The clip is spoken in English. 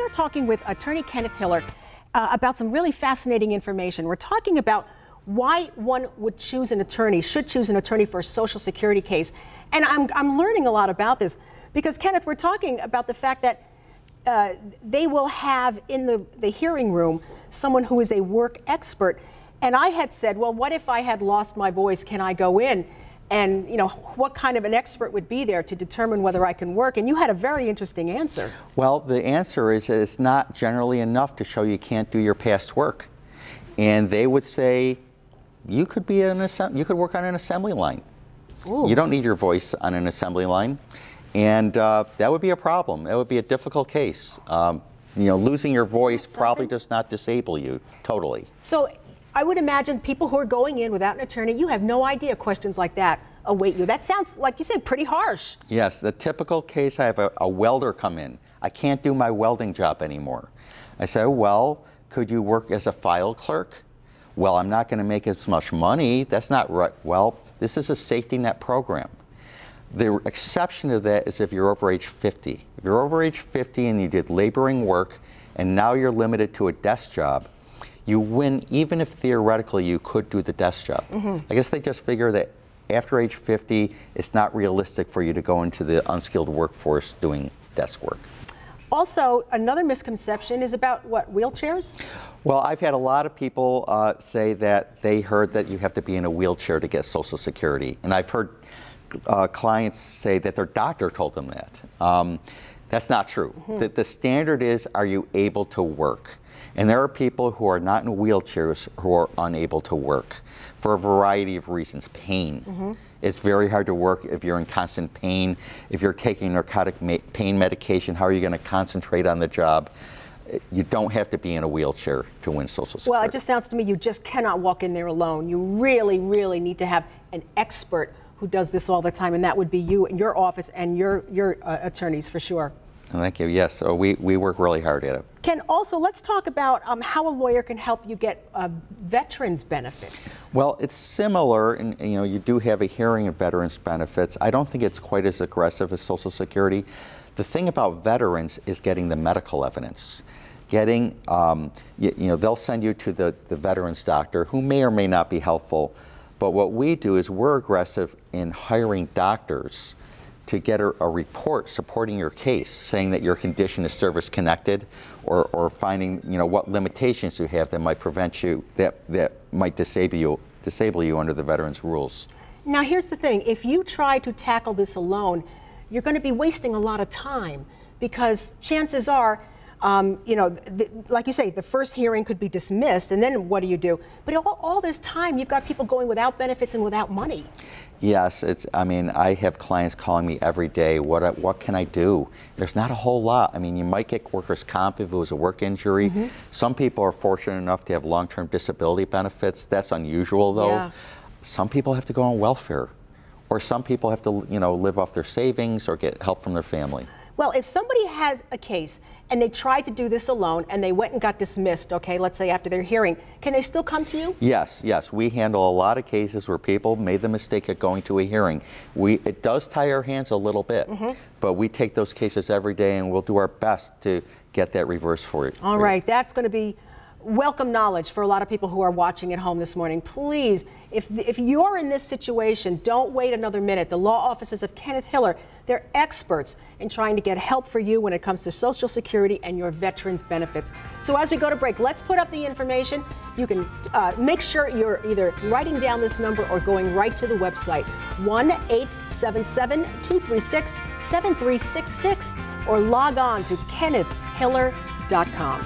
are talking with Attorney Kenneth Hiller about some really fascinating information. We're talking about why one would choose an attorney, should choose an attorney for a Social Security case. And I'm learning a lot about this because, Kenneth, we're talking about the fact that they will have in the hearing room someone who is a work expert. And I had said, well, what if I had lost my voice? Can I go in? And, you know, what kind of an expert would be there to determine whether I can work? And you had a very interesting answer. Well, the answer is that it's not generally enough to show you can't do your past work. And they would say, you could be you could work on an assembly line. Ooh. You don't need your voice on an assembly line. And that would be a problem. That would be a difficult case. You know, losing your voice probably does not disable you totally. So I would imagine people who are going in without an attorney, you have no idea questions like that await you. That sounds, like you said, pretty harsh. Yes, the typical case, I have a welder come in. I can't do my welding job anymore. I say, well, could you work as a file clerk? Well, I'm not going to make as much money. That's not right. Well, this is a safety net program. The exception to that is if you're over age 50. If you're over age 50 and you did laboring work and now you're limited to a desk job, you win even if theoretically you could do the desk job. Mm-hmm. I guess they just figure that after age 50, it's not realistic for you to go into the unskilled workforce doing desk work. Also, another misconception is about what, wheelchairs? Well, I've had a lot of people say that they heard that you have to be in a wheelchair to get Social Security. And I've heard clients say that their doctor told them that. That's not true. Mm-hmm. The standard is, are you able to work? And there are people who are not in wheelchairs who are unable to work for a variety of reasons. Pain. Mm-hmm. It's very hard to work if you're in constant pain. If you're taking narcotic pain medication, how are you going to concentrate on the job? You don't have to be in a wheelchair to win Social Security. Well, it just sounds to me you just cannot walk in there alone. You really, really need to have an expert who does this all the time, and that would be you and your office and your attorneys for sure. Thank you. Yes, so we work really hard at it. Ken, also let's talk about how a lawyer can help you get veterans benefits. Well, it's similar, and you know, you do have a hearing of veterans benefits. I don't think it's quite as aggressive as Social Security. The thing about veterans is getting the medical evidence. Getting, you know, they'll send you to the veterans doctor who may or may not be helpful. But what we do is we're aggressive in hiring doctors to get a report supporting your case, saying that your condition is service-connected, or finding, you know, what limitations you have that might prevent you, that might disable you under the veterans rules. Now, here's the thing: if you try to tackle this alone, you're going to be wasting a lot of time, because chances are, you know, like you say, the first hearing could be dismissed, and then what do you do? But all this time, you've got people going without benefits and without money. Yes, I mean, I have clients calling me every day, what can I do? There's not a whole lot. I mean, you might get workers' comp if it was a work injury. Mm-hmm. Some people are fortunate enough to have long-term disability benefits. That's unusual, though. Yeah. Some people have to go on welfare, or some people have to, you know, live off their savings or get help from their family. Well, if somebody has a case and they tried to do this alone and they went and got dismissed, okay, let's say after their hearing, can they still come to you? Yes, yes. We handle a lot of cases where people made the mistake of going to a hearing. It does tie our hands a little bit, mm-hmm. but we take those cases every day and we'll do our best to get that reversed for you. All right, that's going to be welcome knowledge for a lot of people who are watching at home this morning. Please, if you're in this situation, don't wait another minute. The law offices of Kenneth Hiller, they're experts in trying to get help for you when it comes to Social Security and your veterans benefits. So as we go to break, let's put up the information. You can make sure you're either writing down this number or going right to the website, 1-877-236-7366, or log on to kennethhiller.com.